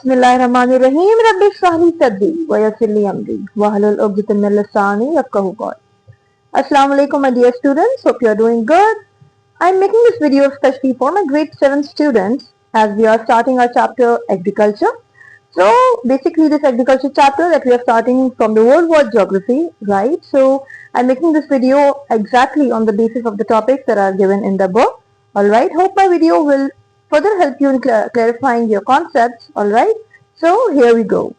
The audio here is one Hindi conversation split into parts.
बिस्मिल्लाहिर्रहमानिर्रहीम रब्बि इश्रह ली सदरी व यस्सिर ली अमरी वहलुल उक़दतम मिन लिसानी यफ़क़हू क़ौली। Assalamu alaikum, my dear students. Hope you are doing good. I'm making this video especially for my grade 7 students as we are starting our chapter agriculture. So basically this agriculture chapter that we are starting from the World War Geography, right? So I'm making this video exactly on the basis of the topics that are given in the book. Alright, hope my video will further help you in clarifying your concepts. Alright, so here we go.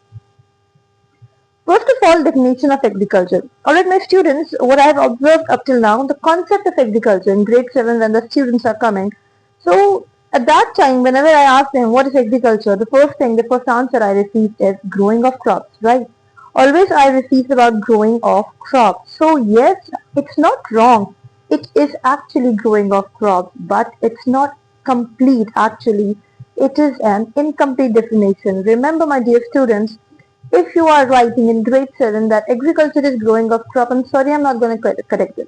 First of all, definition of agriculture. Alright, my students, what I have observed up till now, the concept of agriculture in grade 7 when the students are coming. So at that time, whenever I ask them what is agriculture, the first answer I received is growing of crops, right? Always I received about growing of crops. So yes, it's not wrong. It is actually growing of crops, but it's not complete actually. It is an incomplete definition. Remember, my dear students, if you are writing in grade 7 that agriculture is growing of crop, I'm sorry, I'm not going to correct this.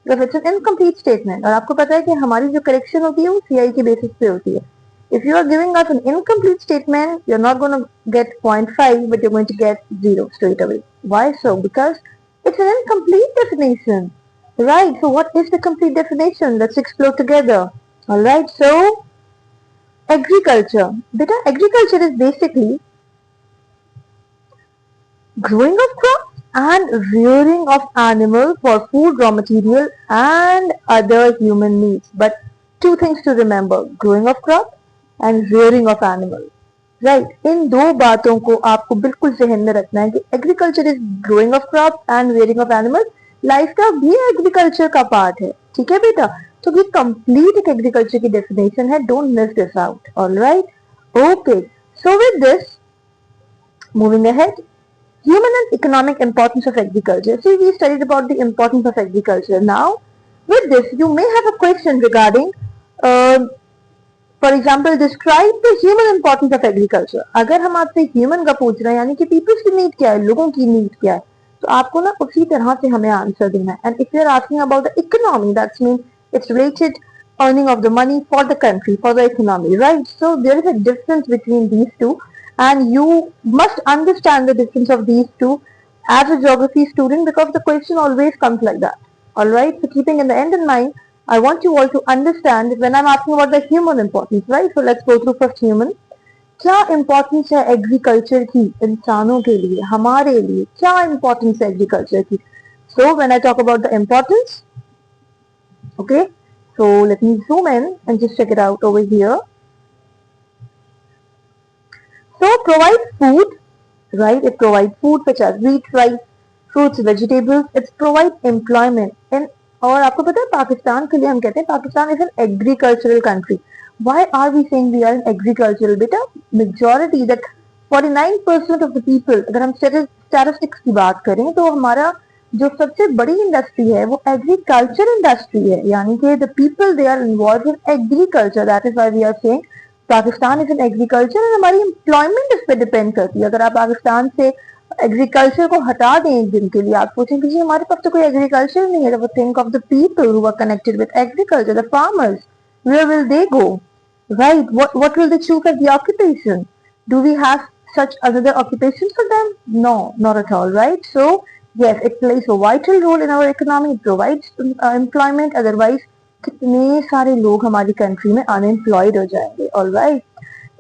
Because it's an incomplete statement. और आपको पता है कि हमारी जो correction होती है वो CI के basis पे होती है. If you are giving us an incomplete statement, you're not going to get 0.5, but you're going to get 0 straight away. Why so? Because it's an incomplete definition. Right, so what is the complete definition? Let's explore together. Alright, so agriculture. Beta, agriculture is basically growing of crops and rearing of animals for food, raw material and other human needs. But two things to remember, growing of crop and rearing of animals. Right इन दो बातों को आपको बिल्कुल जहन में रखना है कि agriculture is growing of crop and rearing of animals. Life का भी एग्रीकल्चर का पार्ट है, ठीक है बेटा. तो ये कंप्लीट एक एग्रीकल्चर की डेफिनेशन है. Don't miss this out. Alright, okay. So with this, moving ahead, human and economic importance of agriculture. See, we studied about the importance of agriculture. Now, with this, you may have a question regarding, for example, describe the human importance of agriculture. अगर हम आपसे human का पूछ रहे हैं, यानी कि people's की need क्या है, लोगों की need क्या है, तो आपको ना उसी तरह से हमें आंसर देना है. And if you are asking about the economy, that means it's related earning of the money for the country, for the economy, right? So there is a difference between these two. And you must understand the difference of these two as a geography student, because the question always comes like that. Alright, so keeping in the end in mind, I want you all to understand when I'm asking about the human importance, right? So let's go through first human. क्या importance है agriculture की इंसानों के लिए, हमारे लिए क्या importance है agriculture की? So when I talk about the importance, okay, so let me zoom in and just check it out over here. So provide food, right? It provides food such as wheat, rice, fruits, vegetables. It provides employment. And और आपको पता है पाकिस्तान के लिए हम कहते हैं Pakistan is an agricultural country. Why are we saying we are an agricultural? बेटा majority that 49% of the people, अगर हम statistics की बात करें तो हमारा जो सबसे बड़ी इंडस्ट्री है वो एग्रीकल्चर इंडस्ट्री है. यानी कि the people they are involved in agriculture. That is why we are saying Pakistan is an agriculture. और हमारी एम्प्लॉयमेंट इस पे डिपेंड करती है. अगर आप पाकिस्तान से एग्रीकल्चर को हटा दें एक दिन के लिए, आप सोचें कि जी हमारे पास तो कोई एग्रीकल्चर नहीं है, तो think of the people who are connected with agriculture, the farmers, where will they go, right? What will they choose as the occupation? Do we have such other occupations for them? No, not at all, right? So yes, it plays a vital role in our economy. It provides employment. Otherwise कितने सारे लोग हमारी कंट्री में अनएम्प्लॉयड हो जाएंगे. Alright,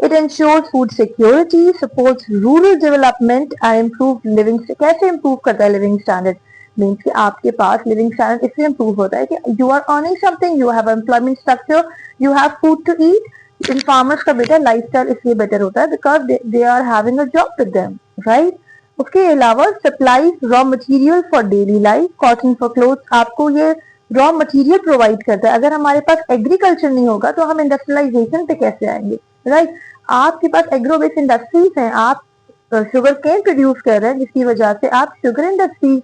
it insures food security, supports rural development and improve living. कैसे इम्प्रूव करता है लिविंग स्टैंडर्ड? मीन्स कि आपके पास लिविंग स्टैंडर्ड इसलिए इम्प्रूव होता है कि you are earning something, you have employment structure, you have food to eat. इन फार्मर्स का बेटा लाइफस्टाइल इसलिए बेटर होता है because they are having a job with them, right? उसके अलावा supplies raw material for daily life, cotton for clothes. आपको ये रॉ मटेरियल प्रोवाइड करता है. अगर हमारे पास एग्रीकल्चर नहीं होगा तो हम इंडस्ट्रियलाइजेशन पे कैसे आएंगे, राइट? आपके पास एग्रो बेस्ड इंडस्ट्रीज हैं, आप शुगर केन प्रोड्यूस कर रहे हैं जिसकी वजह से आप शुगर इंडस्ट्रीज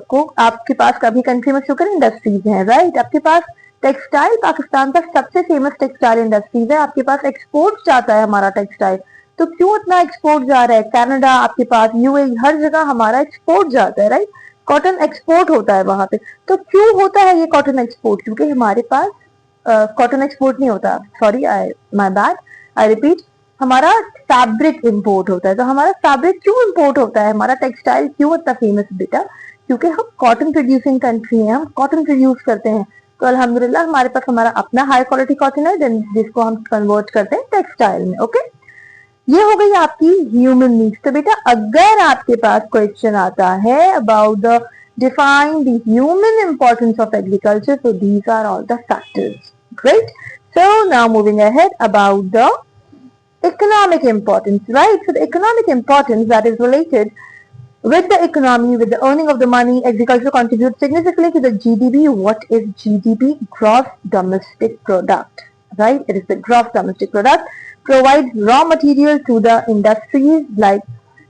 को, आपके पास कभी कंट्री में शुगर इंडस्ट्रीज हैं, राइट? आपके पास टेक्सटाइल, पाकिस्तान का सबसे फेमस टेक्सटाइल इंडस्ट्रीज है. आपके पास एक्सपोर्ट जाता है हमारा टेक्सटाइल. तो क्यों इतना एक्सपोर्ट जा रहा है? कनाडा, आपके पास यूएई, हर जगह हमारा एक्सपोर्ट जाता है, राइट? कॉटन एक्सपोर्ट होता है वहां पे. तो क्यों होता है ये कॉटन एक्सपोर्ट? क्योंकि हमारे पास कॉटन एक्सपोर्ट नहीं होता. Sorry, my bad, I repeat. हमारा फैब्रिक इंपोर्ट होता है। तो हमारा फैब्रिक क्यों इंपोर्ट होता है, हमारा टेक्सटाइल क्यों इतना फेमस बेटा, क्योंकि हम कॉटन प्रोड्यूसिंग कंट्री हैं, हम कॉटन प्रोड्यूस करते हैं। तो अल्हम्दुलिल्लाह हमारे पास हमारा अपना हाई क्वालिटी कॉटन है जिसको हम कन्वर्ट करते हैं टेक्सटाइल में। ओके, ये हो गई आपकी ह्यूमन नीड्स। तो बेटा अगर आपके पास क्वेश्चन आता है about the define the human importance of agriculture, so these are all the factors. Great. So now moving ahead about the economic importance, right? So the economic importance that is related with the economy, with the earning of the money, agriculture contributes significantly to the GDP. What is GDP? Gross domestic product, right? It is the gross domestic product. Provides raw material to the industries like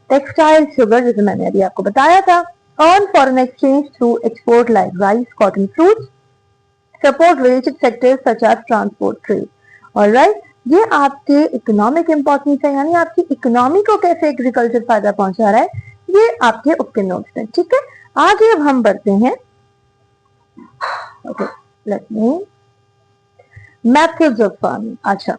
textile, sugar, जैसे मैंने अभी आपको बताया था. Earn foreign exchange through export like rice, cotton, fruits. Support related sectors such as transport, trade. Alright, ये आपके इकोनॉमिक इंपॉर्टेंस है, यानी आपकी इकोनॉमी को कैसे एग्रीकल्चर फायदा पहुंचा रहा है, ये आपके ओके नोट्स हैं। ठीक है, आगे अब हम बढ़ते हैं। Okay, let me methods of farming. अच्छा,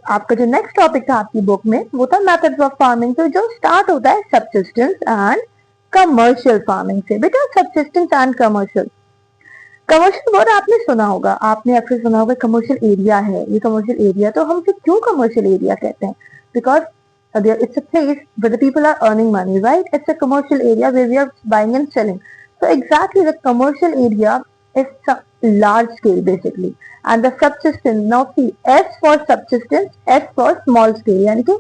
आपका जो नेक्स्ट टॉपिक था आपकी बुक में वो था मेथड्स ऑफ फार्मिंग। तो जो स्टार्ट होता है सब्सिस्टेंस एंड कमर्शियल फार्मिंग से। बेटा subsistence and commercial, commercial word आपने सुना होगा, आपने अक्सर सुना होगा कमर्शियल एरिया है, ये कमर्शियल एरिया। तो हम इसे क्यों कमर्शियल एरिया कहते हैं, because it's a place where the people are earning money, right? It's a commercial area where we are buying and selling. So exactly the commercial area is large scale basically, and the subsistence, now see S for subsistence, S for small scale, यानी कि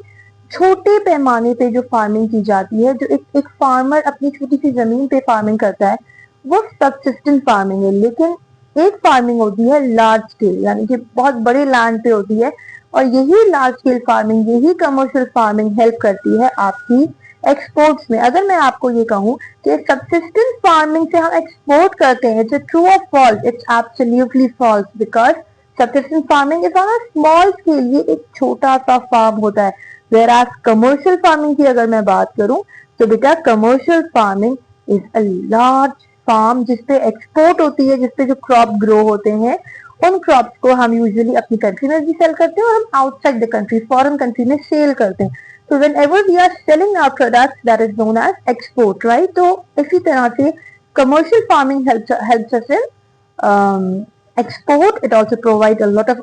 छोटे पैमाने पे जो फार्मिंग की जाती है, जो एक फार्मर अपनी छोटी सी जमीन पे फार्मिंग करता है, वो सबसिस्टेंस फार्मिंग है। लेकिन एक फार्मिंग होती है लार्ज स्केल, यानी कि बहुत बड़े लैंड पे होती है, और यही लार्ज स्केल फार्मिंग, यही कमर्शियल फार्मिंग हेल्प करती है आपकी एक्सपोर्ट्स में। अगर मैं आपको ये कहूँ कि सबसिस्टेंस फार्मिंग से हम एक्सपोर्ट करते हैं, इट्स ट्रू और false? It's absolutely false, because subsistence farming is on a small scale, ये एक छोटा सा फार्म होता है। वेयर एज कमर्शियल फार्मिंग की अगर मैं बात करूं तो बेटा commercial farming is a large farm जिसपे एक्सपोर्ट होती है, जिसपे जो क्रॉप ग्रो होते हैं उन क्रॉप्स को हम यूजुअली अपनी कंट्री में भी सेल करते हैं और हम outside the country, foreign country में सेल करते हैं। तो whenever we are selling our products that is known as export, right? तो इसी तरह से commercial farming helps us in export. It also provides a lot of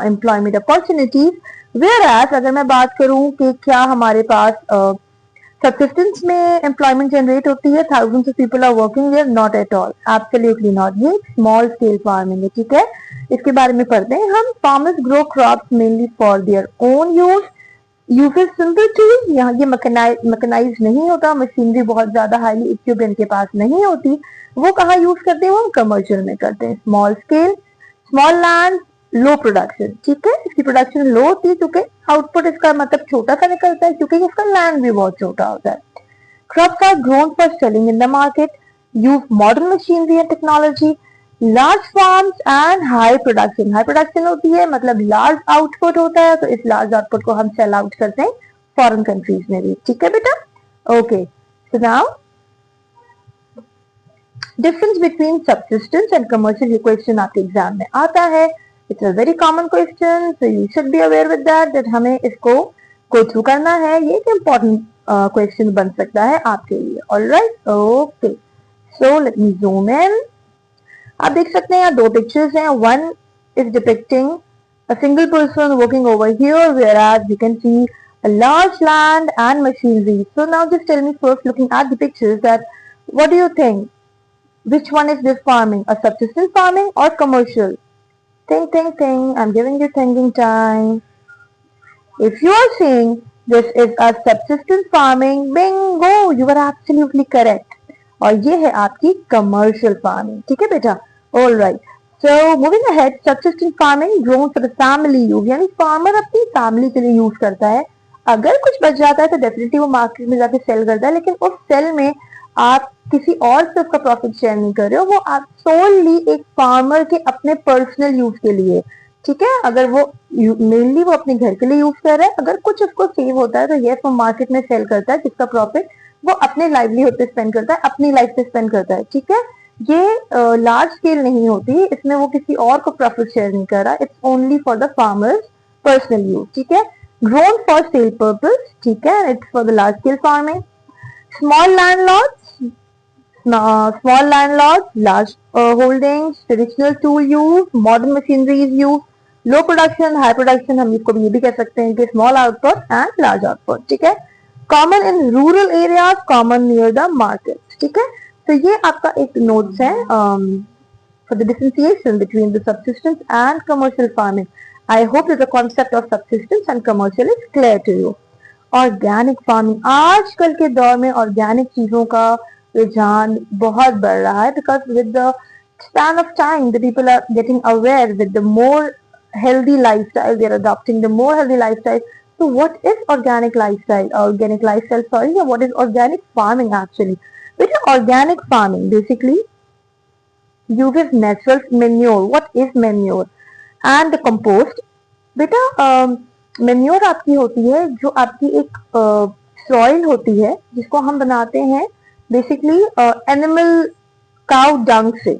employment opportunities. Whereas अगर मैं बात करूं कि क्या हमारे पास सबसिस्टेंस में एम्प्लॉयमेंट जनरेट होती है, thousands of people are working there, not at all, absolutely not. ये स्मॉल स्केल फार्मिंग है, ठीक है? इसके बारे में पढ़ते हैं हम। Farmers grow crops mainly for their own use, uses simple tools, यहाँ ये मैकेनाइज नहीं होता, मशीनरी बहुत ज्यादा हाईली इक्विप्ड इनके पास नहीं होती। वो कहाँ यूज करते हैं, वो हम कमर्शियल में करते हैं। स्मॉल स्केल, स्मॉल लैंड, लो प्रोडक्शन, ठीक है? इसकी प्रोडक्शन लो होती है क्योंकि आउटपुट इसका मतलब छोटा सा निकलता है, क्योंकि इसका लैंड भी बहुत छोटा होता है। Crops are grown for selling in the market, use modern machinery and technology, large farms and high production. High production होती है मतलब लार्ज आउटपुट होता है, तो इस लार्ज आउटपुट को हम सेल आउट करते हैं फॉरेन कंट्रीज में भी, ठीक है बेटा? Okay, so now difference between subsistence and commercial, ये क्वेश्चन आपके एग्जाम में आता है। It's a very common question, so you should be aware with that हमें इसको गो थ्रू करना है। ये एक इम्पोर्टेंट क्वेश्चन बन सकता है आपके लिए। Alright, okay, so let me zoom in. आप देख सकते हैं यहाँ दो पिक्चर्स हैं। One is depicting a single person working over here, whereas you can see a large land and machinery. So now just tell me first, looking at the pictures, that what do you think? Which one is this farming? A subsistence farming or commercial? Think. I'm giving you thinking time. If you are saying this is a subsistence farming, bingo, you are absolutely correct. और ये है आपकी commercial farming, ठीक है बेटा? All right. So moving ahead, subsistence farming grown for the family use, यानी farmer अपनी family के लिए use करता है। अगर कुछ बच जाता है तो डेफिनेटली वो मार्केट में जाके सेल करता है, लेकिन उस सेल में आप किसी और से उसका प्रॉफिट शेयर नहीं कर रहे हो, वो आप सोलली एक फार्मर के अपने पर्सनल यूज के लिए, ठीक है? अगर वो मेनली वो अपने घर के लिए यूज कर रहा है, अगर कुछ उसको सेव होता है तो ये वो मार्केट में सेल करता है, जिसका प्रॉफिट वो अपने लाइवलीहुड पे स्पेंड करता है, अपनी लाइफ पे स्पेंड करता है, ठीक है? ये लार्ज स्केल नहीं होती, इसमें वो किसी और को प्रॉफिट शेयर नहीं कर रहा, it's only for the farmers personal use, ठीक है? Grown for sale purpose, ठीक है, it's for the large scale farming. Small landlords, large holdings, traditional tool use, modern machinery is used, low production, high production, हम इसको भी ये भी कह सकते हैं कि small output and large output, ठीक है. Common in rural areas, common near the markets, ठीक है. तो ये आपका एक notes है for the differentiation between the subsistence and commercial farming. I hope that the concept of subsistence and commercial is clear to you. Organic farming, आजकल के दौर में ऑर्गेनिक चीजों का रुझान बहुत बढ़ रहा है because with the span of time the people are getting aware with the more healthy lifestyle, they are adopting the more healthy lifestyle. So what is organic lifestyle, sorry, or what is organic farming actually? Which is organic farming basically uses natural manure. What is manure? And the compost. बेटा मेन्योर आपकी होती है जो आपकी एक सॉइल होती है जिसको हम बनाते हैं बेसिकली एनिमल काउ डंग से.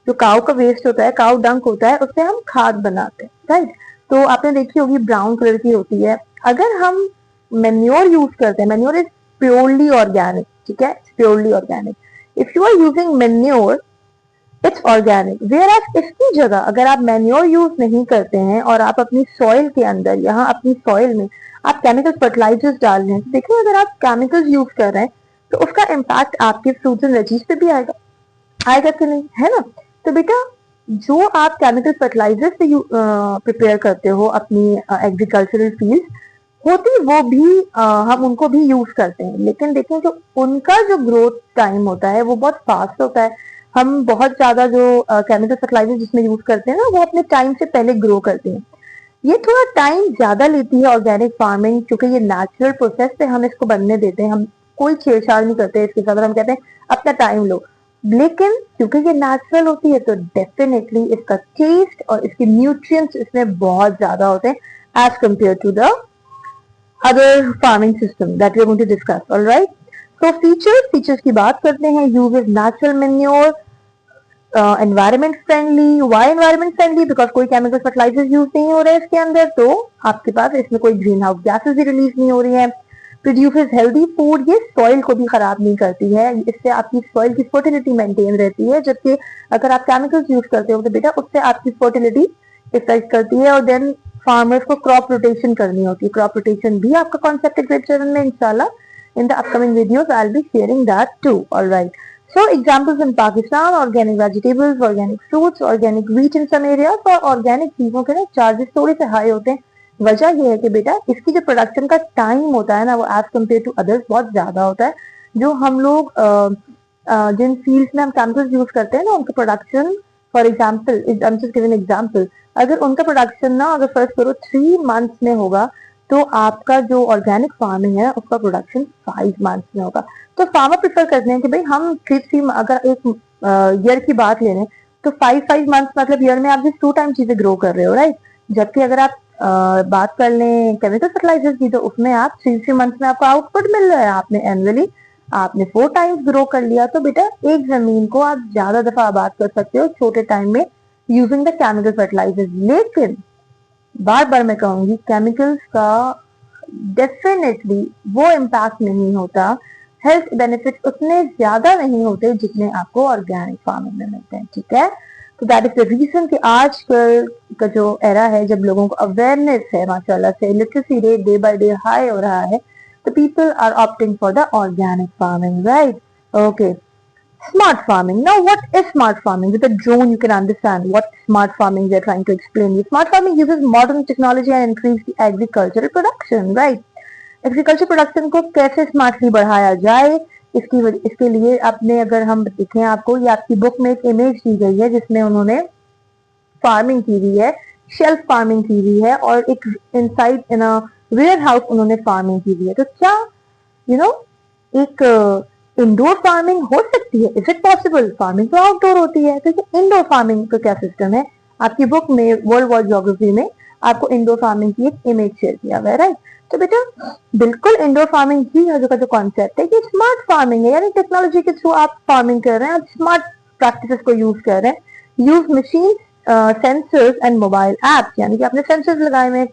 जो काउ का वेस्ट होता है, काउ डंग होता है, उससे हम खाद बनाते हैं, राइट. तो आपने देखी होगी ब्राउन कलर की होती है. अगर हम मेन्योर यूज करते हैं, मेन्योर इज प्योरली ऑर्गेनिक, ठीक है, purely organic. If you are using manure it's organic. Whereas इसकी जगह अगर आप मैन्योर यूज नहीं करते हैं और आप अपनी सॉइल के अंदर, यहाँ अपनी सॉइल में आप केमिकल फर्टिलाइजर्स डाल रहे हैं, तो देखिए अगर आप केमिकल्स यूज कर रहे हैं तो उसका इम्पैक्ट आपके फ्रूट्स एंड वेजीज पे भी आएगा, आएगा कि नहीं, है ना. तो बेटा जो आप केमिकल फर्टिलाइजर से प्रिपेयर करते हो अपनी एग्रीकल्चरल फील्ड होती वो भी हम उनको भी यूज करते हैं, लेकिन देखें जो उनका जो ग्रोथ टाइम होता है वो बहुत फास्ट होता है. हम बहुत ज्यादा जो केमिकल फर्टिलाइजर जिसमें यूज करते हैं ना वो अपने टाइम से पहले ग्रो करते हैं. ये थोड़ा टाइम ज्यादा लेती है ऑर्गेनिक फार्मिंग, क्योंकि ये नेचुरल प्रोसेस से हम इसको बनने देते हैं, हम कोई छेड़छाड़ नहीं करते इसके साथ, हम कहते हैं अपना टाइम लो. लेकिन क्योंकि ये नेचुरल होती है तो डेफिनेटली इसका टेस्ट और इसके न्यूट्रिएंट्स इसमें बहुत ज्यादा होते हैं as compare to the other farming system that we are going to discuss. Alright, तो फीचर्स की बात करते हैं. Use is natural manure, environment friendly. Why environment friendly? Because कोई केमिकल फर्टिलाइजर यूज नहीं हो रहे हैं इसके अंदर, तो आपके पास इसमें कोई ग्रीन हाउस गैसेज भी रिलीज नहीं हो रही है. प्रोड्यूसेस हेल्दी फूड, ये सॉइल को भी खराब नहीं करती है, इससे आपकी सॉइल की फर्टिलिटी मेंटेन रहती है. जबकि अगर आप केमिकल्स यूज करते हो तो बेटा उससे आपकी फर्टिलिटी इफेक्ट करती है और देन फार्मर्स को क्रॉप रोटेशन करनी होती है. क्रॉप रोटेशन भी आपका कॉन्सेप्ट है ग्रेड 7 में, इंशाल्लाह in the upcoming videos I'll be sharing that too. All right, so examples in Pakistan: organic vegetables, organic fruits, organic wheat in some areas. और organic चीजों के ना चार्जेस थोड़े से हाई होते हैं. वजह यह है कि बेटा इसकी जो प्रोडक्शन का टाइम होता है ना वो एज कम्पेयर टू अदर्स बहुत ज्यादा होता है. जो हम लोग जिन फील्ड्स में हम केमिकल्स यूज करते हैं ना उनका production, for example I am just giving example, अगर उनका प्रोडक्शन ना अगर फर्स्ट करो 3 मंथ्स में होगा तो आपका जो ऑर्गेनिक फार्मिंग है उसका प्रोडक्शन 5 मंथ्स में होगा. तो फार्मर प्रेफर करते हैं कि भाई हम 3 अगर एक ईयर की बात ले लें तो 5 मंथ्स मतलब ईयर में आप जिस 2 टाइम चीजें ग्रो कर रहे हो, राइट. जबकि अगर आप बात कर लें केमिकल फर्टिलाइजर की तो उसमें आप 3 मंथ्स में आपको आउटपुट मिल रहा है. आपने एनुअली आपने 4 टाइम्स ग्रो कर लिया, तो बेटा एक जमीन को आप ज्यादा दफा आबाद कर सकते हो छोटे टाइम में यूजिंग द केमिकल फर्टिलाइजर. लेकिन बार बार मैं कहूंगी केमिकल्स का डेफिनेटली वो इम्पैक्ट नहीं होता, हेल्थ बेनिफिट्स उतने ज्यादा नहीं होते जितने आपको ऑर्गेनिक फार्मिंग में मिलते हैं, ठीक है. तो दैट इज द रीजन कि आजकल का जो एरा है जब लोगों को अवेयरनेस है माशाल्लाह से, literacy rate day by day high हो रहा है, तो people are opting for the organic farming, right. Okay, smart farming. Now what is smart farming? With a drone you can understand what smart farming they are trying to explain you. Smart farming uses modern technology and increase the agricultural production, right. Agriculture production को कैसे स्मार्टली बढ़ाया जाए, इसके लिए आपने अगर हम देखें, आपको ये आपकी बुक में एक इमेज दी गई है जिसमें उन्होंने फार्मिंग की हुई है, शेल्फ फार्मिंग की हुई है और एक inside in a warehouse उन्होंने फार्मिंग की हुई है. तो क्या एक इंडोर फार्मिंग हो सकती है? Is it possible? फार्मिंग तो आउटडोर होती है, तो इंडोर फार्मिंग का क्या सिस्टम है? आपकी बुक में वर्ल्ड वॉर ज्योग्राफी में आपको इंडोर फार्मिंग की एक इमेज शेयर किया हुआ है, राइट. तो बेटा बिल्कुल इंडोर फार्मिंग ही है जो कॉन्सेप्ट है कि स्मार्ट फार्मिंग है, यानी टेक्नोलॉजी के थ्रू आप फार्मिंग कर रहे हैं, आप स्मार्ट प्रैक्टिसेस को यूज कर रहे हैं. Use machine, sensors and mobile apps, यानी कि आपने सेंसर्स लगाए हुए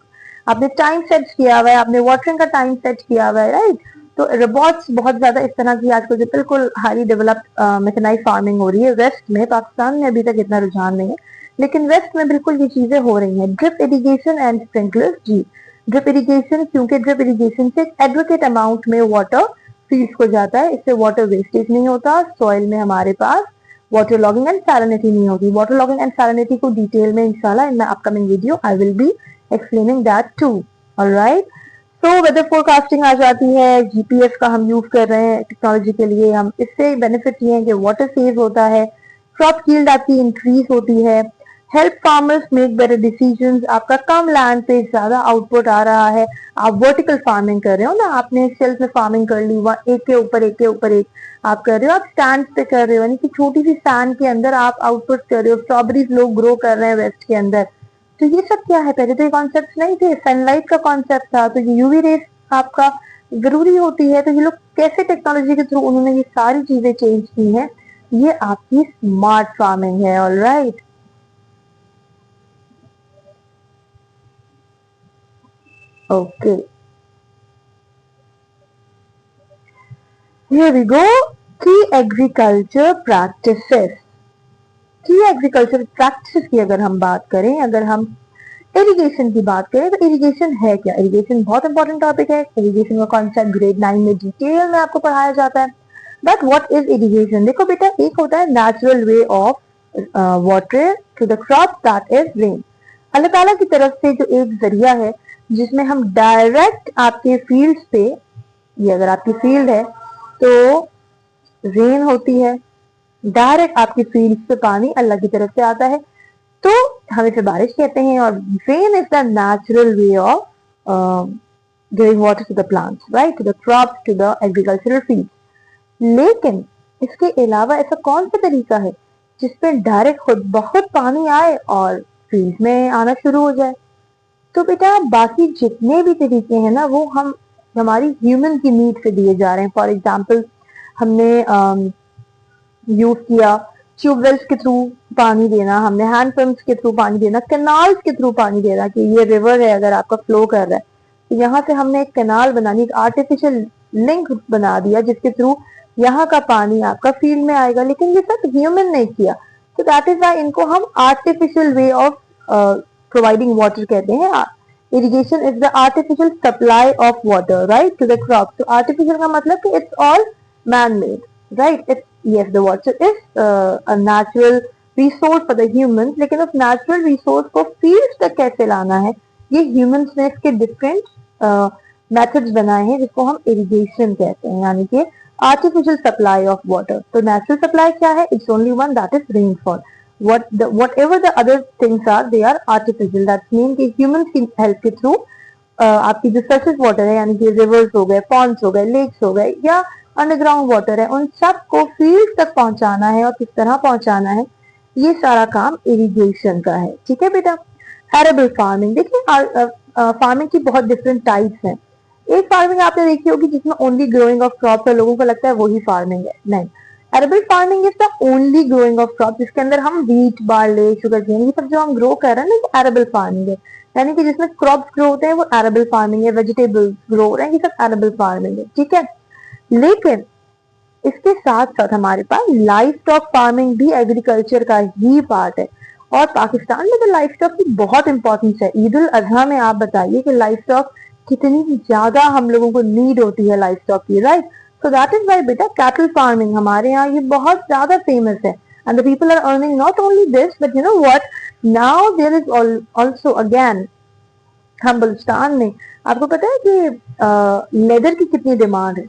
आपने टाइम सेट किया हुआ है, आपने वाटरिंग का टाइम सेट किया हुआ है, राइट। तो रोबोट्स बहुत ज्यादा इस तरह की आजकल जो बिल्कुल हाईली डेवलप्ड मैकेनाइज फार्मिंग हो रही है वेस्ट में, पाकिस्तान में अभी तक इतना रुझान नहीं है, लेकिन वेस्ट में बिल्कुल ये चीजें हो रही हैं। ड्रिप इरिगेशन एंड स्प्रिंकलर्स, जी ड्रिप इरिगेशन, क्योंकि ड्रिप इरिगेशन से एडवोकेट अमाउंट में वाटर फील्ड को जाता है, इससे वाटर वेस्टेज नहीं होता, सॉइल में हमारे पास वाटर लॉगिंग एंड सैलिनिटी नहीं होगी। वाटर लॉगिंग एंड सैलिनिटी को डिटेल में इंशाल्लाह in my upcoming video I will be explaining that too. Alright, तो वेदर फोरकास्टिंग आ जाती है, जीपीएस का हम यूज कर रहे हैं टेक्नोलॉजी के लिए, हम इससे बेनिफिट ये है कि वाटर सेव होता है, क्रॉप यील्ड आपकी इंक्रीज होती है, help farmers make better decisions, आपका कम लैंड पे ज्यादा आउटपुट आ रहा है, आप वर्टिकल फार्मिंग कर रहे हो ना, आपने शेल्फ में फार्मिंग कर ली, वहां एक के ऊपर एक के ऊपर एक आप कर रहे हो, आप स्टैंड पे कर रहे हो, यानी कि छोटी सी स्टैंड के अंदर आप आउटपुट कर रहे हो, स्ट्रॉबेरीज लोग ग्रो कर रहे हैं वेस्ट के अंदर। तो ये सब क्या है, पहले तो ये कॉन्सेप्ट नहीं थे, सनलाइट का कॉन्सेप्ट था, तो ये यूवी रेस आपका जरूरी होती है, तो ये लोग कैसे टेक्नोलॉजी के थ्रू उन्होंने ये सारी चीजें चेंज की हैं, ये आपकी स्मार्ट फार्मिंग है। Alright, okay, here we go. Key agriculture practices, key agriculture practice की अगर हम बात करें, अगर हम इरिगेशन की बात करें, तो इरिगेशन है क्या? इरिगेशन बहुत इंपॉर्टेंट टॉपिक है, इरिगेशन का कॉन्सेप्ट ग्रेड 9 में डिटेल में आपको पढ़ाया जाता है। But what is irrigation? देखो बेटा, एक होता है natural way of water to the crop, that is rain. अल्लाह ताला की तरफ से जो एक जरिया है जिसमें हम डायरेक्ट आपके फील्ड पे, ये अगर आपकी फील्ड है तो रेन होती है, डायरेक्ट आपकी फील्ड पे पानी अल्लाह की तरफ से आता है, तो हम इसे बारिश कहते हैं। और rain is the natural way of giving water to the plants, right, to the crops, to the agricultural field. लेकिन इसके अलावा ऐसा कौन सा तरीका है जिसमें डायरेक्ट खुद बहुत पानी आए और फील्ड में आना शुरू हो जाए? तो बेटा बाकी जितने भी तरीके हैं ना, वो हम हमारी ह्यूमन की नीड से दिए जा रहे हैं। फॉर एग्जाम्पल, हमने यूज किया ट्यूबवेल्स के थ्रू पानी देना, हमने हैंड पंप्स के थ्रू पानी देना, कैनाल्स के थ्रू पानी देना, कि ये रिवर है अगर आपका फ्लो कर रहा है तो यहाँ से हमने एक कैनाल बनानी, एक आर्टिफिशियल लिंक बना दिया जिसके थ्रू यहाँ का पानी आपका फील्ड में आएगा। लेकिन ये सब ह्यूमन ने किया, तो दैट इज वाई इनको हम artificial way of providing water कहते हैं। Irrigation is the artificial supply of water, right, to the crop. तो आर्टिफिशियल का मतलब कि it's all man made, right? It's, yes, the water is a natural resource for the humans, लेकिन उस natural resource को fields तक कैसे लाना है, ये humans ने इसके different methods बनाए हैं जिसको हम irrigation कहते हैं, यानी कि artificial supply of water। तो natural supply क्या है? It's only one, that is rainfall। Whatever the other things are, they are artificial। That means कि humans की help के through आपकी जो surface water है, यानी कि rivers हो गए, ponds हो गए, lakes हो गए, या अंडरग्राउंड वाटर है, उन सब को फील्ड तक पहुंचाना है, और किस तरह पहुंचाना है, ये सारा काम इरिगेशन का है। ठीक है बेटा। एरेबल फार्मिंग, देखिए फार्मिंग की बहुत डिफरेंट टाइप्स हैं। एक फार्मिंग आपने देखी होगी जिसमें ओनली ग्रोइंग ऑफ क्रॉप है, लोगों को लगता है वही फार्मिंग है, नहीं। Arable farming is the only growing of crop, जिसके अंदर हम व्हीट, बार्ले, शुगर केन, ये सब जो हम ग्रो कर रहे हैं ना, ये एरेबल फार्मिंग है। यानी कि जिसमें क्रॉप्स ग्रो होते हैं वो एरेबल फार्मिंग है, वेजिटेबल्स ग्रो हो रहे हैं, ये सब एरेबल फार्मिंग है। ठीक है, लेकिन इसके साथ साथ हमारे पास लाइफ स्टॉक फार्मिंग भी एग्रीकल्चर का ही पार्ट है, और पाकिस्तान में तो लाइफ स्टॉक की बहुत इंपॉर्टेंस है। ईद उल अजहा में आप बताइए कि लाइफ स्टॉक कितनी ज्यादा हम लोगों को नीड होती है लाइफ स्टॉक की, right. So that is why बेटा कैटल फार्मिंग हमारे यहाँ ये बहुत ज्यादा फेमस है, and the people are earning not only this, but you know what, now there is also again, हम बलुचिस्तान में, आपको पता है कि लेदर की कितनी डिमांड है,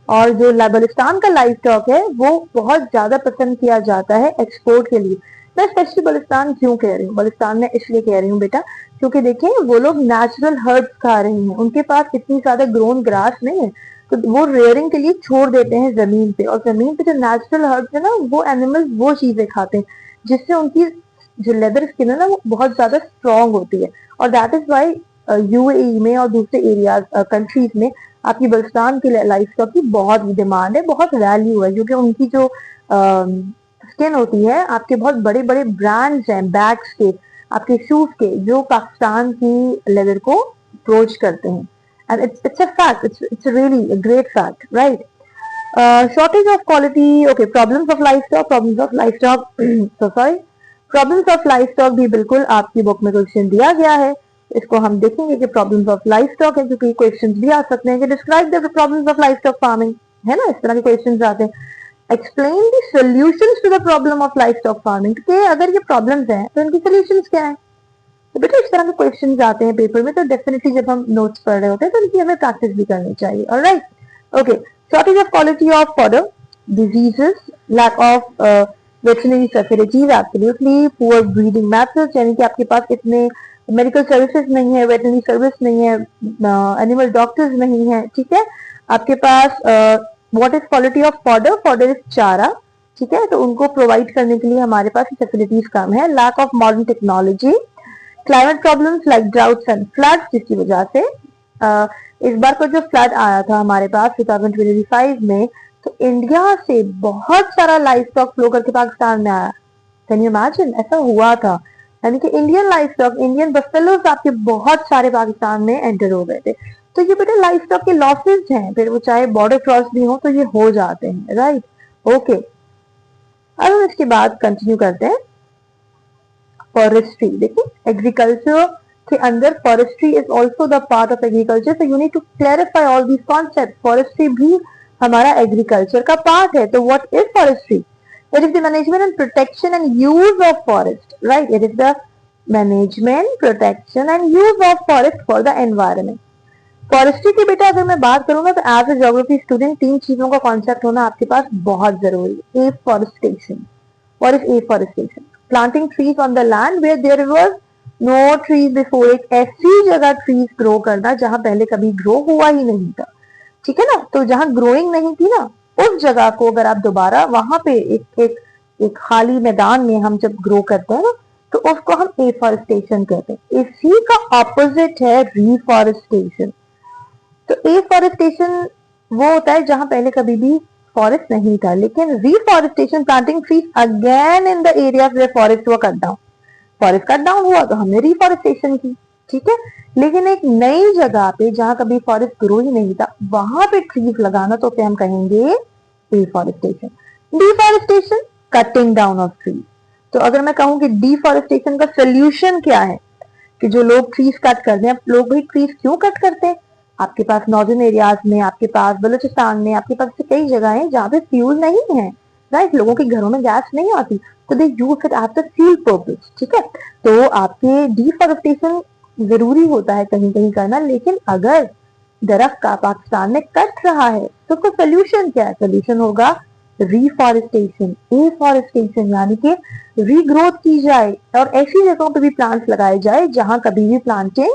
और जो बलुचिस्तान का लाइफ स्टॉक है वो बहुत ज्यादा पसंद किया जाता है एक्सपोर्ट के लिए। मैं स्पेशली बलुचिस्तान क्यों कह रही हूँ, बलुचिस्तान में इसलिए कह रही हूँ बेटा क्योंकि देखिए वो लोग नेचुरल हर्ब्स खा रहे हैं, उनके पास इतनी ज्यादा ग्रोन ग्रास नहीं है, तो वो रेयरिंग के लिए छोड़ देते हैं जमीन पे, और जमीन पे जो नेचुरल हर्ब्स है ना, वो एनिमल्स वो चीजें खाते हैं जिससे उनकी जो लेदर स्किन है ना वो बहुत ज्यादा स्ट्रांग होती है। और दैट इज वाई यूएई में और दूसरे एरियाज कंट्रीज में आपकी बलुचिस्तान की लाइफ स्टॉक की बहुत डिमांड है, बहुत वैल्यू है, क्योंकि उनकी जो स्किन होती है, आपके बहुत बड़े बड़े ब्रांड्स हैं बैग्स के, आपके शूज के, जो पाकिस्तान की लेदर को अप्रोच करते हैं, and it's a fact, it's really a great fact, right? Shortage of quality, okay, problems of life stock, problems of life stock so sorry, problems of life stock भी बिल्कुल आपकी बुक में क्वेश्चन दिया गया है। इसको हम देखेंगे कि प्रॉब्लम्स ऑफ लाइफ स्टॉक है, क्योंकि क्वेश्चन भी आ सकते हैं कि describe the problems of livestock farming, है ना, इस तरह के क्वेश्चन आते हैं। Explain the solutions to the problem of livestock farming, कि अगर ये प्रॉब्लम्स हैं तो इनकी सॉल्यूशंस क्या है। तो बेटा इस तरह के क्वेश्चन आते हैं पेपर में, तो डेफिनेटली जब हम नोट्स पढ़ रहे होते हैं तो इनकी हमें प्रैक्टिस भी करनी चाहिए। Alright, okay, shortage of quality of fodder, diseases, lack of veterinary facilities, absolutely, poor breeding methods, यानी कि आपके पास इतने मेडिकल सर्विसेज नहीं है, वेटरनरी सर्विस नहीं है, एनिमल डॉक्टर्स नहीं है, ठीक है। आपके पास what is quality of fodder, fodder is चारा, ठीक है, तो उनको प्रोवाइड करने के लिए हमारे पास फैसिलिटीज कम है। Lack of modern technology, climate problems like droughts and floods, जिसकी वजह से इस बार का जो फ्लड आया था हमारे पास 2025 में, तो इंडिया से बहुत सारा लाइफ स्टॉक फ्लो करके पाकिस्तान में आया। कैन यू इमेजिन, ऐसा हुआ था, यानी कि Indian life stock, Indian buffaloes आपके बहुत सारे पाकिस्तान में एंटर हो गए थे। तो ये बेटा लाइफ स्टॉक के लॉसेज हैं, फिर वो चाहे बॉर्डर क्रॉस भी हो तो ये हो जाते हैं, राइट? ओके, अब हम इसके बाद कंटिन्यू करते हैं। फॉरेस्ट्री, देखिए एग्रीकल्चर के अंदर forestry is also the part of agriculture, so you need to clarify all these concepts। Forestry भी हमारा एग्रीकल्चर का पार्ट है। तो what is forestry? It is the management and protection and use of forest, right? It is the management, protection and use of forest for the environment। Forestry की बेटा अगर मैं बात करूँ ना, तो एज ए ज्योग्राफी स्टूडेंट 3 चीजों का कॉन्सेप्ट होना आपके पास बहुत जरूरी है। Afforestation, what is afforestation? Planting trees on the land where there was no trees before, एक ऐसी जगह ट्रीज ग्रो करना जहां पहले कभी ग्रो हुआ ही नहीं था, ठीक है ना। तो जहां ग्रोइंग नहीं थी ना, उस जगह को अगर आप दोबारा वहां पे एक खाली मैदान में हम जब ग्रो करते हैं ना, तो उसको हम एफॉरेस्टेशन कहते हैं। इसी का ऑपोजिट है रिफॉरेस्टेशन। तो एफॉरेस्टेशन वो होता है जहां पहले कभी भी फॉरेस्ट नहीं था, लेकिन reforestation planting trees again in the area where forest हुआ cut down, forest cut down हुआ तो हमने रिफॉरेस्टेशन की, ठीक है। लेकिन एक नई जगह पे जहां कभी फॉरेस्ट ग्रो ही नहीं था, वहां पे ट्रीज लगाना, तो हम कहेंगे deforestation. Deforestation, cutting down of trees. तो अगर मैं कहूं कि डिफॉरेस्टेशन का सोल्यूशन क्या है, कि जो लोग ट्रीज कट करते हैं, लोग भी ट्रीज क्यों कट करते हैं? आपके पास नॉर्दर्न एरियाज में, आपके पास बलूचिस्तान में, आपके पास कई जगह है जहाँ पे फ्यूल नहीं है, राइट? लोगों के घरों में गैस नहीं आती, तो they use it as the fuel purpose, ठीक है। तो आपके डिफॉरेस्टेशन जरूरी होता है कहीं कहीं करना, लेकिन अगर दरख्त का पाकिस्तान में कट रहा है तो उसका सोल्यूशन क्या है? सोल्यूशन होगा रिफॉरेस्टेशन, एफॉरेस्टेशन, यानी कि रीग्रोथ की जाए और ऐसी जगहों पे भी प्लांट्स लगाए जाए जहां कभी भी प्लांटिंग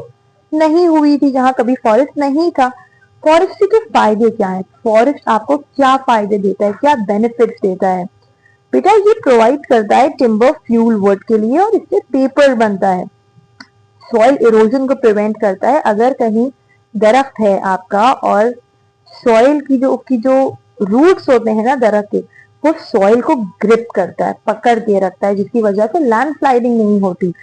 नहीं हुई थी, जहां कभी फॉरेस्ट नहीं था। फॉरेस्ट्री के फायदे क्या है? फॉरेस्ट आपको क्या फायदे देता है, क्या बेनिफिट्स देता है? बेटा ये प्रोवाइड करता है टिम्बर फ्यूल वुड के लिए, और इससे पेपर बनता है। सॉइल इरोजन को प्रिवेंट करता है। अगर कहीं दरख्त है आपका और सॉइल की जो उसकी जो रूट्स होते हैं ना दरख्त के, वो सॉइल को ग्रिप करता है, पकड़ के रखता है, जिसकी वजह से लैंडस्लाइडिंग नहीं होती।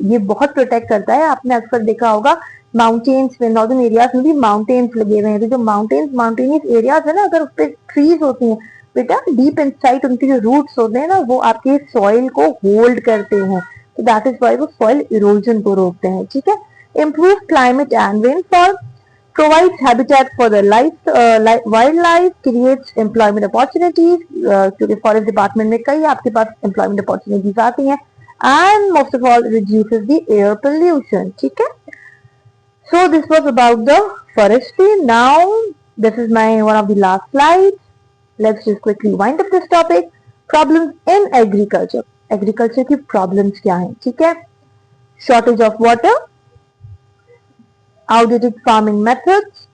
ये बहुत प्रोटेक्ट करता है। आपने अक्सर देखा होगा माउंटेन्स में, नॉर्दर्न एरियाज में भी माउंटेन्स लगे हुए हैं, तो जो माउंटेनियस एरियाज है ना, अगर उस पर ट्रीज होती हैं बेटा, डीप इनसाइड उनके जो रूट्स होते हैं ना, वो आपके सॉइल को होल्ड करते हैं, तो दैट इज वाई वो सॉइल इरोजन को रोकते हैं, ठीक है। Improve climate and rainfall, provides habitat for the wildlife, creates employment opportunities, क्योंकि फॉरेस्ट डिपार्टमेंट में कई आपके पास employment opportunities आती हैं, and most of all reduces the air pollution, ठीक है। So this was about the forestry. Now this is my one of the last slides. Let's just quickly wind up this topic. Problems in agriculture. Agriculture की problems क्या हैं, ठीक है। Shortage of water, outdated farming methods,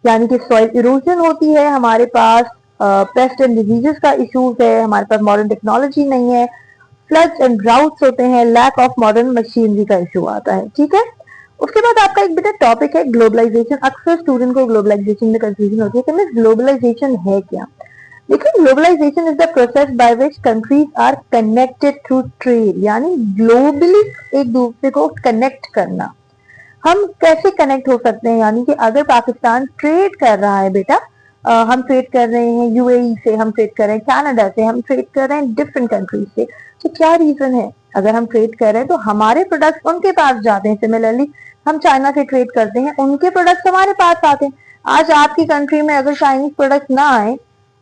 यानी कि सॉइल इरोजन होती है हमारे पास, पेस्ट एंड डिजीजेस का इश्यूज है, हमारे पास मॉडर्न टेक्नोलॉजी नहीं है, फ्लड्स एंड ड्राउट्स होते हैं, लैक ऑफ मॉडर्न मशीनरी का इशू आता है, ठीक है। उसके बाद आपका एक बेटा टॉपिक है ग्लोबलाइजेशन। अक्सर स्टूडेंट को ग्लोबलाइजेशन में कंफ्यूजन होती है कि मिस ग्लोबलाइजेशन है क्या। देखिए globalisation is the process by which countries are connected through trade, यानी ग्लोबली एक दूसरे को कनेक्ट करना। हम कैसे कनेक्ट हो सकते हैं, यानी कि अगर पाकिस्तान ट्रेड कर रहा है बेटा, हम ट्रेड कर रहे हैं यूएई से, हम ट्रेड कर रहे हैं कनाडा से, हम ट्रेड कर रहे हैं डिफरेंट कंट्रीज से, तो क्या रीजन है? अगर हम ट्रेड कर रहे हैं तो हमारे प्रोडक्ट्स उनके पास जाते हैं। सिमिलरली हम चाइना से ट्रेड करते हैं, उनके प्रोडक्ट्स हमारे पास आते हैं। आज आपकी कंट्री में अगर चाइनीज प्रोडक्ट ना आए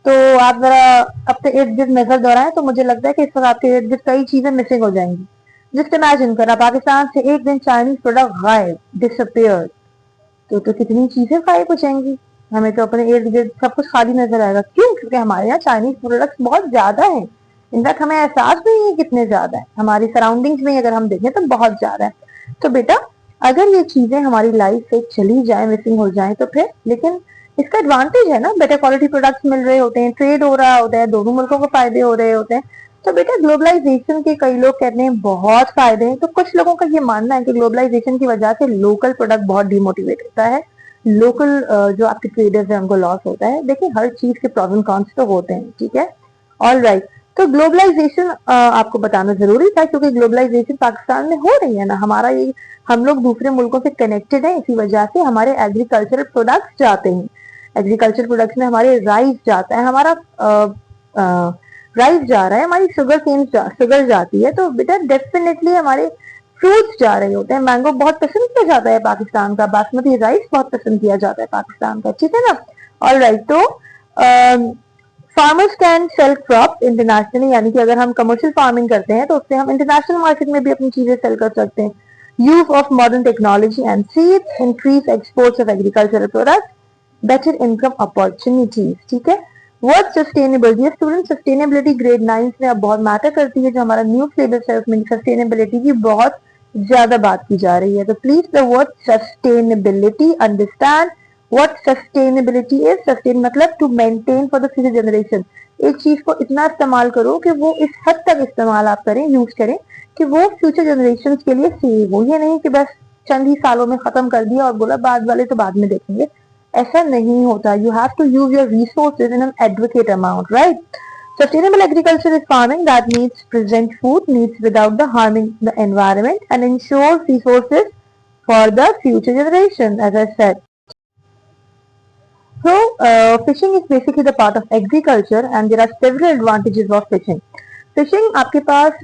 तो आप जरा अपने इर्द गिर्द नजर दौड़ाएं, तो मुझे लगता है कि इस वक्त आपके इर्द गिर्द कई चीजें मिसिंग हो जाएंगी। जस्ट इमेजिन करा पाकिस्तान से एक दिन चाइनीज प्रोडक्ट गायब, डिसअपियर, तो कितनी चीजें गायब हो जाएंगी। हमें तो अपने इर्द गिर्द सब कुछ खाली नजर आएगा। क्यों? क्योंकि हमारे यहाँ चाइनीज प्रोडक्ट्स बहुत ज्यादा है। इनफैक्ट हमें एहसास भी नहीं है कितने ज्यादा है, हमारी सराउंडिंग्स में अगर हम देखें तो बहुत ज्यादा है। तो बेटा अगर ये चीजें हमारी लाइफ से चली जाए, मिसिंग हो जाए, तो फिर, लेकिन इसका एडवांटेज है ना, बेटर क्वालिटी प्रोडक्ट्स मिल रहे होते हैं, ट्रेड हो रहा होता है, दोनों मुल्कों को फायदे हो रहे होते हैं। तो बेटा ग्लोबलाइजेशन के कई लोग कहते हैं बहुत फायदे हैं, तो कुछ लोगों का ये मानना है कि ग्लोबलाइजेशन की वजह से लोकल प्रोडक्ट बहुत डिमोटिवेट होता है, लोकल जो आपके ट्रेडर्स हैं उनको लॉस होता है। देखिए हर चीज के प्रॉस एंड कॉन्स तो होते हैं, ठीक है, ऑल राइट। तो ग्लोबलाइजेशन आपको बताना जरूरी था, क्योंकि ग्लोबलाइजेशन पाकिस्तान में हो रही है ना, हमारा ये, हम लोग दूसरे मुल्कों से कनेक्टेड हैं, इसी वजह से हमारे एग्रीकल्चरल प्रोडक्ट्स जाते हैं। एग्रीकल्चर प्रोडक्ट्स में हमारे राइस जाता है, हमारा राइस जा रहा है, हमारी शुगर जाती है, तो बेटा डेफिनेटली हमारे फ्रूट्स जा रहे होते हैं। मैंगो बहुत पसंद किया जाता है पाकिस्तान का, बासमती राइस बहुत पसंद किया जाता है पाकिस्तान का, ठीक है ना, ऑल राइट। तो farmers can sell crop internationally, यानी कि अगर हम कमर्शियल फार्मिंग करते हैं तो उससे हम इंटरनेशनल मार्केट में भी अपनी चीजें सेल कर सकते हैं। Use of modern technology and seeds increase exports of agricultural products, better income opportunities, ठीक है। Word sustainability, student sustainability grade 9 में अब बहुत मैटर करती है, जो हमारा न्यू सिलेबस है उसमें सस्टेनेबिलिटी की बहुत ज्यादा बात की जा रही है। तो please the word sustainability understand what sustainability is. Sustain मतलब to maintain for the future generation. एक चीज को इतना इस्तेमाल करो कि वो इस हद तक इस्तेमाल आप करें, यूज करें कि वो फ्यूचर जनरेशन के लिए सेव हो। ये नहीं कि बस चंद ही सालों में खत्म कर दिया और बोला बाद वाले तो बाद में देखेंगे, ऐसा नहीं होता। You have to use your resources in an adequate amount, right. Sustainable agriculture is farming that needs present food needs without the harming the environment and ensures resources for the future generation, as I said. So, fishing is basically the part of agriculture and there are several advantages of fishing. Fishing आपके पास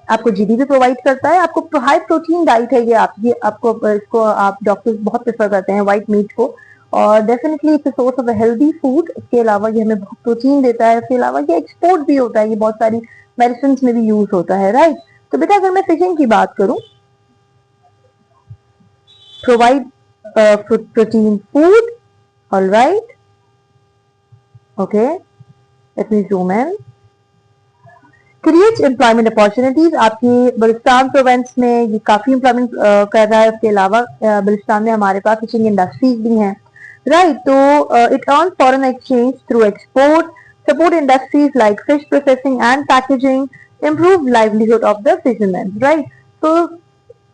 आपको जीडीपी प्रोवाइड करता है, आपको हाई प्रोटीन डाइट है ये आपकी, आपको इसको आप डॉक्टर्स बहुत प्रेफर करते हैं व्हाइट मीट को, और definitely it's a source of a healthy food. इसके अलावा ये हमें बहुत प्रोटीन देता है, इसके अलावा ये एक्सपोर्ट भी होता है, ये बहुत सारी मेडिसिन में भी यूज होता है, राइट। तो बेटा अगर मैं फिशिंग की बात करूं, provide protein food, all right, okay, let me zoom in. Create employment opportunities, आपकी बलुचिस्तान प्रोविंस में ये काफी एम्प्लॉयमेंट कर रहा है। इसके अलावा बलुचिस्तान में हमारे पास फिशिंग इंडस्ट्रीज भी हैं, राइट। तो it earn foreign exchange through export, support industries like fish processing and packaging, improve livelihood of the fisherman, right. तो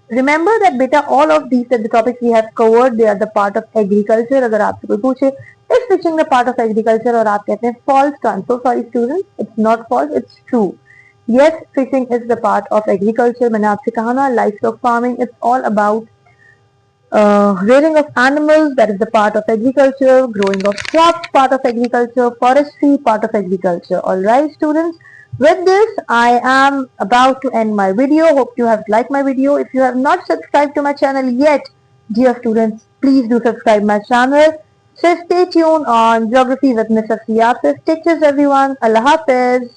remember that beta all of these are the topics we have covered, they are the part of agriculture। अगर आपसे कोई पूछे is fishing the part of agriculture और आप कहते हैं false, तो I'm so sorry students, it's not false, it's true। Yes, fishing is the part of agriculture। मैंने आपसे कहा ना, livestock farming, it's all about rearing of animals, that is the part of agriculture, growing of crops, part of agriculture, forestry, part of agriculture, all right students। With this, I am about to end my video. Hope you have liked my video. If you have not subscribed to my channel yet, dear students, please do subscribe my channel. So stay tuned on Geography with Miss Afia. Stitches everyone. Allah Hafiz.